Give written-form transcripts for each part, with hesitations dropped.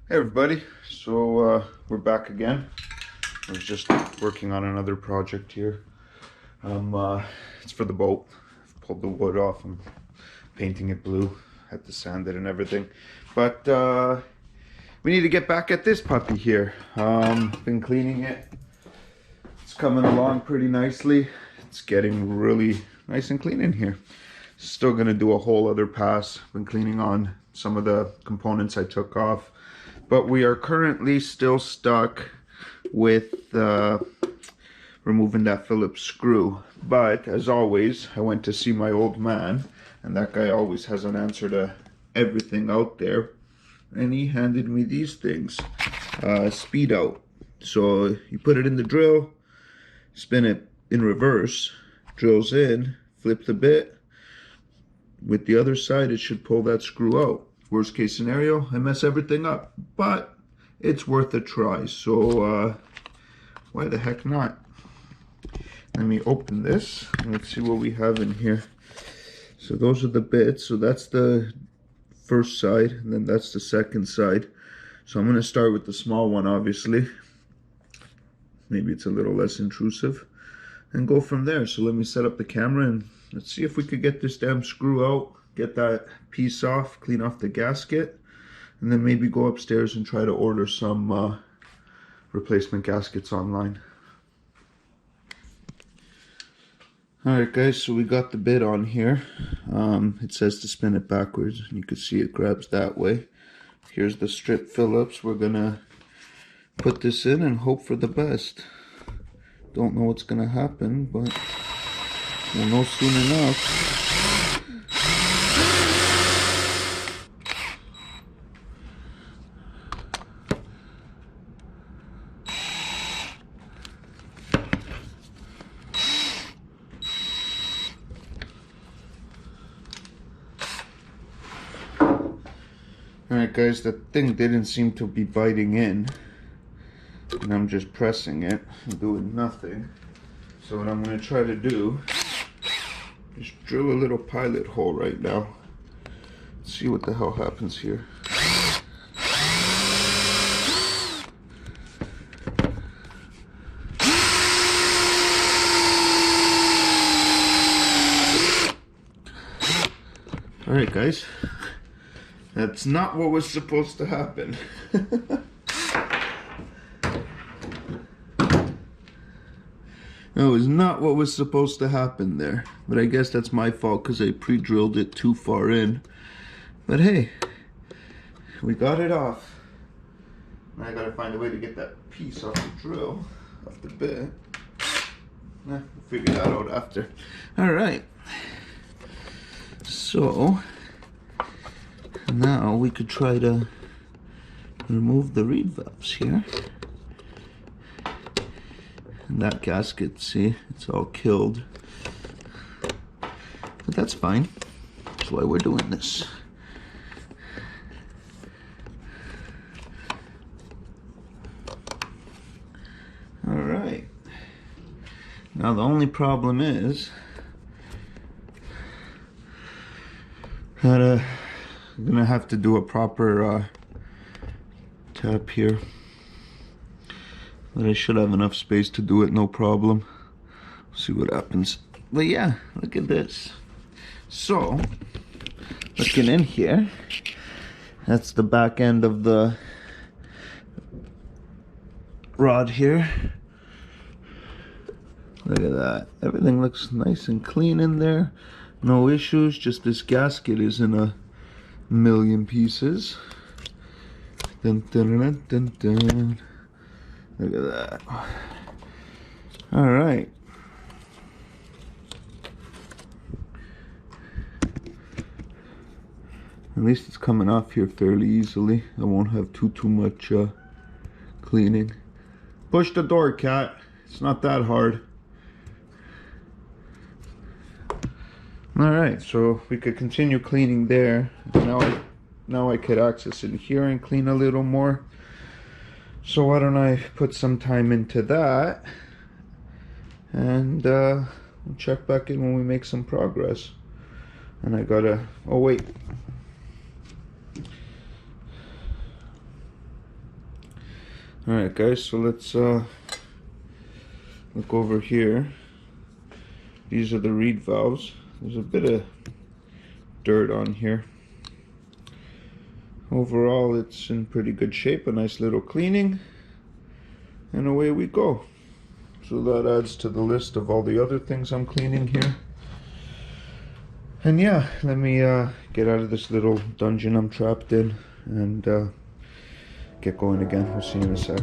Hey everybody, we're back again. I was just working on another project here. It's for the boat. I've pulled the wood off. I'm painting it blue. Had to sand it and everything. But we need to get back at this puppy here. Been cleaning it. It's coming along pretty nicely. It's getting really nice and clean in here. Still gonna do a whole other pass. Been cleaning on some of the components I took off. But we are currently still stuck with removing that Phillips screw. But as always, I went to see my old man, and that guy always has an answer to everything out there. And he handed me these things, speed out. So you put it in the drill, spin it in reverse, drills in, flip the bit. With the other side, it should pull that screw out. Worst case scenario, I mess everything up, but it's worth a try. So why the heck not? Let me open this and let's see what we have in here. So those are the bits. So that's the first side, and then that's the second side. So I'm going to start with the small one, obviously. Maybe it's a little less intrusive, and go from there. So let me set up the camera and let's see if we could get this damn screw out, get that piece off, clean off the gasket, and then maybe go upstairs and try to order some replacement gaskets online. Alright guys, so we got the bit on here. It says to spin it backwards, and you can see it grabs that way. Here's the strip Phillips. We're gonna put this in and hope for the best. Don't know what's gonna happen, but we'll know soon enough. Alright guys, the thing didn't seem to be biting in, and I'm just pressing it and doing nothing. So what I'm going to try to do is drill a little pilot hole right now. See what the hell happens here. Alright guys, that's not what was supposed to happen. That was not what was supposed to happen there. But I guess that's my fault because I pre-drilled it too far in. But hey, we got it off. Now I gotta find a way to get that piece off the drill, off the bit. We'll figure that out after. Alright. So now we could try to remove the reed valves here. And that gasket, see, it's all killed. But that's fine. That's why we're doing this. Alright. Now the only problem is that I'm gonna have to do a proper tap here. But I should have enough space to do it, no problem. See what happens. But yeah, look at this. So, looking in here, that's the back end of the rod here. Look at that. Everything looks nice and clean in there. No issues, just this gasket is in a million pieces. Dun, dun, dun, dun, dun. Look at that. All right. At least it's coming off here fairly easily. I won't have too much cleaning. Push the door, cat. It's not that hard. All right, so we could continue cleaning there. Now I could access in here and clean a little more. So why don't I put some time into that, and we'll check back in when we make some progress. And I gotta, oh wait. Alright guys, so let's look over here. These are the reed valves. There's a bit of dirt on here. Overall it's in pretty good shape, a nice little cleaning, and away we go. So that adds to the list of all the other things I'm cleaning here. And yeah, let me get out of this little dungeon I'm trapped in and get going again. We'll see you in a sec.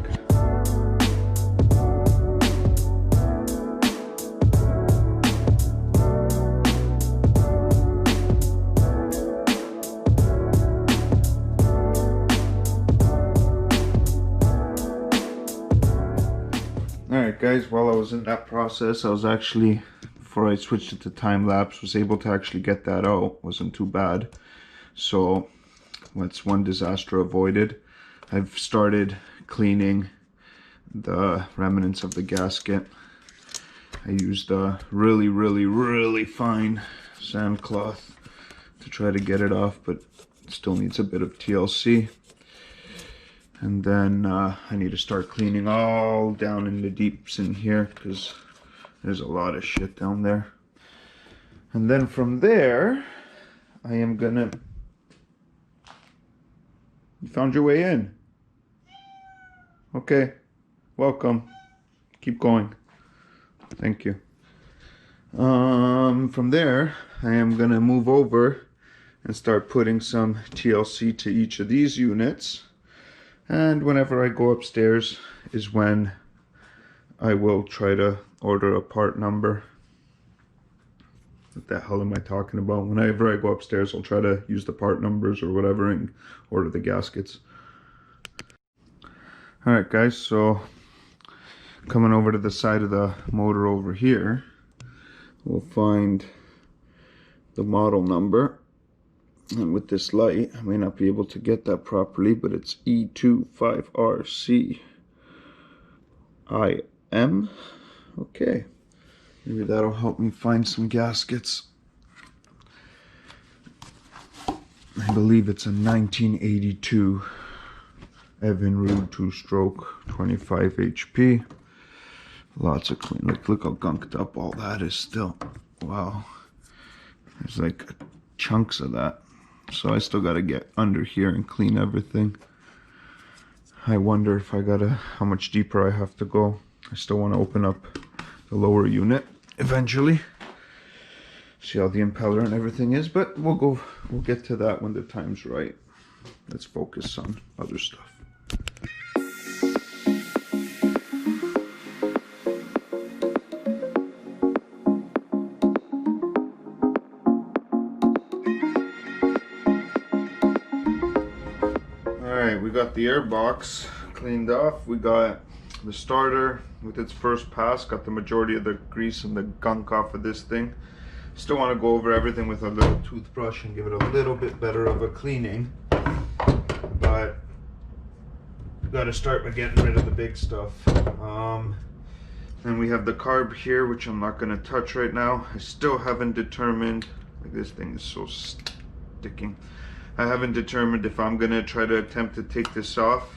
Alright guys, while I was in that process, I was actually, before I switched it to time lapse, was able to actually get that out. Wasn't too bad. So that's one disaster avoided. I've started cleaning the remnants of the gasket. I used a really fine sand cloth to try to get it off, but it still needs a bit of TLC. And then I need to start cleaning all down in the deeps in here, because there's a lot of shit down there. And then from there, I am gonna... You found your way in. Okay, welcome. Keep going. Thank you. From there, I am gonna move over and start putting some TLC to each of these units. And whenever I go upstairs is when I will try to order a part number. What the hell am I talking about? Whenever I go upstairs, I'll try to use the part numbers or whatever and order the gaskets. Alright guys, so coming over to the side of the motor over here, we'll find the model number. And with this light, I may not be able to get that properly, but it's E25RCIM. Okay, maybe that'll help me find some gaskets. I believe it's a 1982 Evinrude 2-stroke 25HP. Lots of clean. Look how gunked up all that is still. Wow, there's like chunks of that. So I still gotta get under here and clean everything. I wonder if how much deeper I have to go. I still want to open up the lower unit eventually. See how the impeller and everything is, but we'll get to that when the time's right. Let's focus on other stuff. Alright, we got the air box cleaned off. We got the starter with its first pass, got the majority of the grease and the gunk off of this thing. Still want to go over everything with a little toothbrush and give it a little bit better of a cleaning, but got to start by getting rid of the big stuff. Then we have the carb here, which I'm not going to touch right now. I still haven't determined, like this thing is so sticking. I haven't determined if I'm going to try to attempt to take this off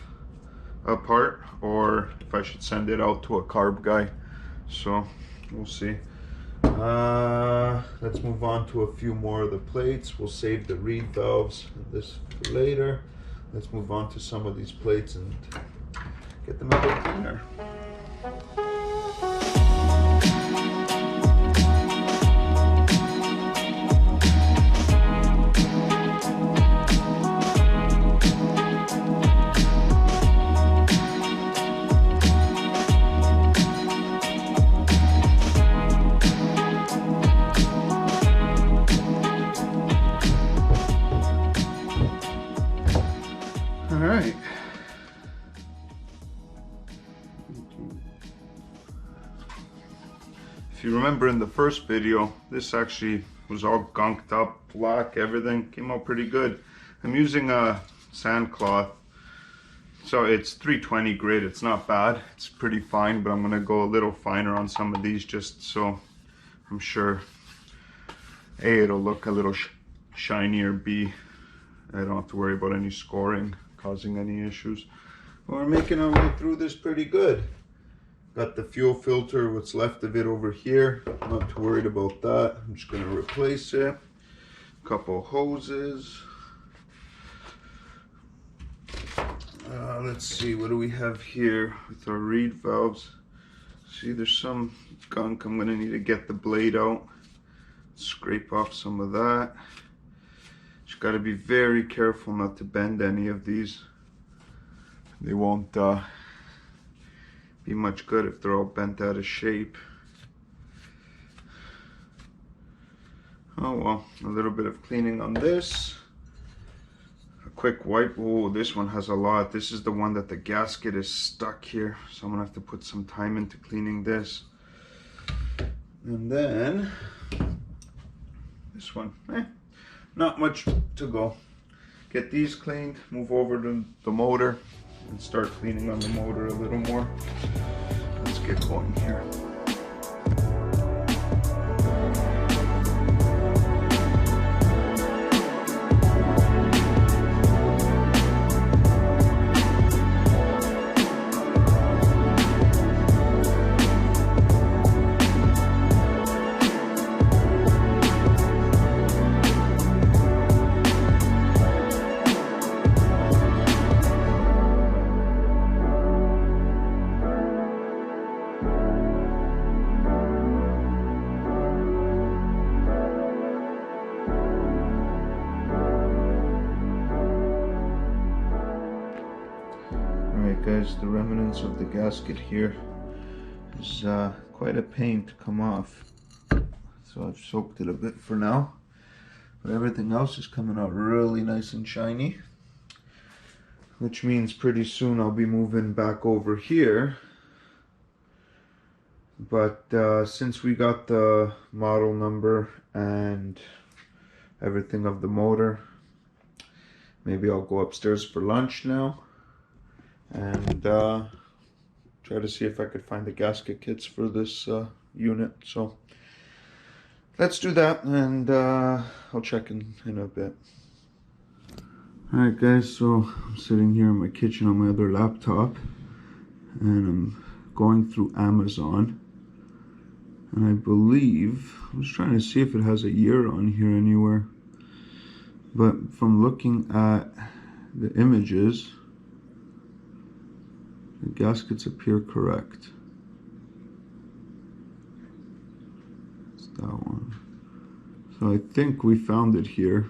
apart or if I should send it out to a carb guy. So we'll see. Let's move on to a few more of the plates. We'll save the reed valves and this for later. Let's move on to some of these plates and get them a bit cleaner. Alright. If you remember in the first video, this actually was all gunked up, black, everything came out pretty good. I'm using a sand cloth, so it's 320 grit. It's not bad, it's pretty fine, but I'm gonna go a little finer on some of these just so I'm sure A, it'll look a little shinier, B, I don't have to worry about any scoring causing any issues. We're making our way through this pretty good. Got the fuel filter, what's left of it over here. Not too worried about that. I'm just gonna replace it. Couple hoses. Let's see, what do we have here with our reed valves? See, there's some gunk. I'm gonna need to get the blade out, scrape off some of that. Just gotta be very careful not to bend any of these. They won't be much good if they're all bent out of shape. Oh well, a little bit of cleaning on this. A quick wipe. Oh, this one has a lot. This is the one that the gasket is stuck here, so I'm gonna have to put some time into cleaning this. And then this one, not much to go. Get these cleaned, move over to the motor, and start cleaning on the motor a little more. Let's get going here. Guys, the remnants of the gasket here is quite a pain to come off, so I've soaked it a bit for now, but everything else is coming out really nice and shiny, which means pretty soon I'll be moving back over here. But since we got the model number and everything of the motor, maybe I'll go upstairs for lunch now and try to see if I could find the gasket kits for this unit. So let's do that, and I'll check in a bit. Alright guys, so I'm sitting here in my kitchen on my other laptop, and I'm going through Amazon, and I believe, I was trying to see if it has a year on here anywhere, but from looking at the images, the gaskets appear correct. It's that one. So I think we found it here.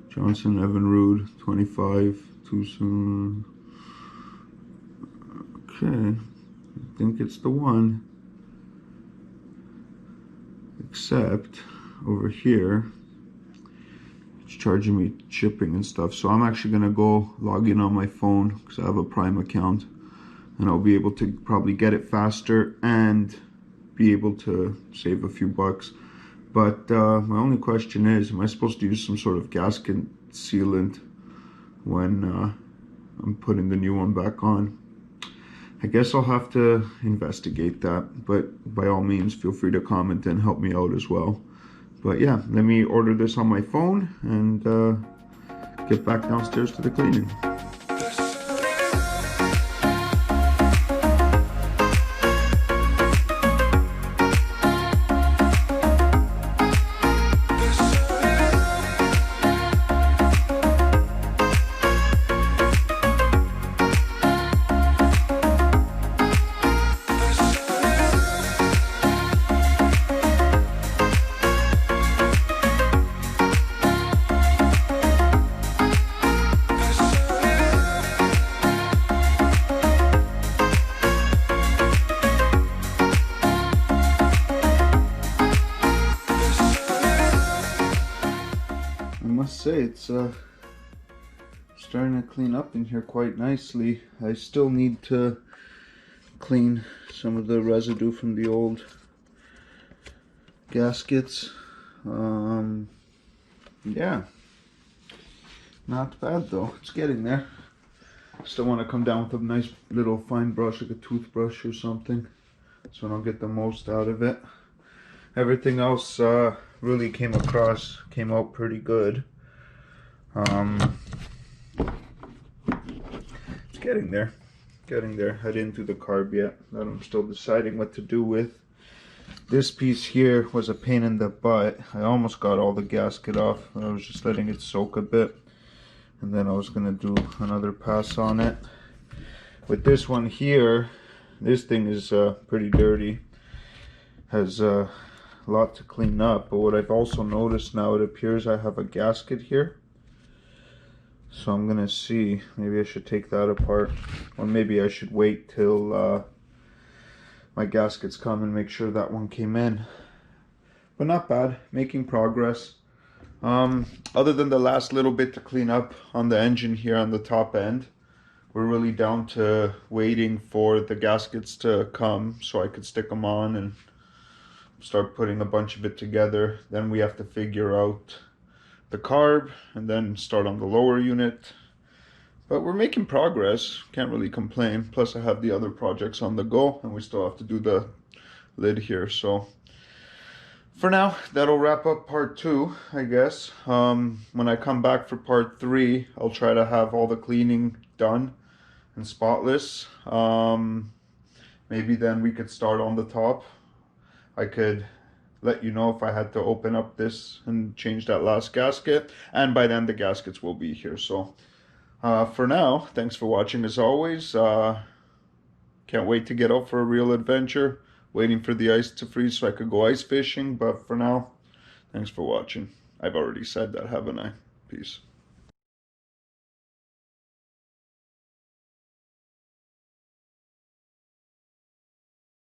Johnson Evinrude 25 Tucson. Okay, I think it's the one. Except over here, it's charging me shipping and stuff. So I'm actually gonna go log in on my phone because I have a Prime account, and I'll be able to probably get it faster and be able to save a few bucks. But my only question is, am I supposed to use some sort of gasket sealant when I'm putting the new one back on? I guess I'll have to investigate that, but by all means feel free to comment and help me out as well. But yeah, let me order this on my phone and get back downstairs to the cleaning. Say it's starting to clean up in here quite nicely. I still need to clean some of the residue from the old gaskets. Yeah, not bad though. It's getting there. Still want to come down with a nice little fine brush, like a toothbrush or something, so I'll get the most out of it. Everything else really came out pretty good. It's getting there. Getting there. I didn't do the carb yet. That I'm still deciding what to do with. This piece here was a pain in the butt. I almost got all the gasket off. I was just letting it soak a bit. And then I was going to do another pass on it. With this one here, this thing is pretty dirty. Has a lot to clean up. But what I've also noticed now, it appears I have a gasket here. So I'm going to see. Maybe I should take that apart. Or maybe I should wait till my gaskets come and make sure that one came in. But not bad, making progress. Other than the last little bit to clean up on the engine here on the top end, we're really down to waiting for the gaskets to come so I could stick them on and start putting a bunch of it together. Then we have to figure out the carb and then start on the lower unit. But we're making progress, can't really complain. Plus I have the other projects on the go and we still have to do the lid here. So for now, that'll wrap up part 2, I guess. When I come back for part 3, I'll try to have all the cleaning done and spotless. Maybe then we could start on the top. I could let you know if I had to open up this and change that last gasket. And by then the gaskets will be here. So for now, thanks for watching as always. Can't wait to get out for a real adventure. Waiting for the ice to freeze so I could go ice fishing. But for now, thanks for watching. I've already said that, haven't I? Peace.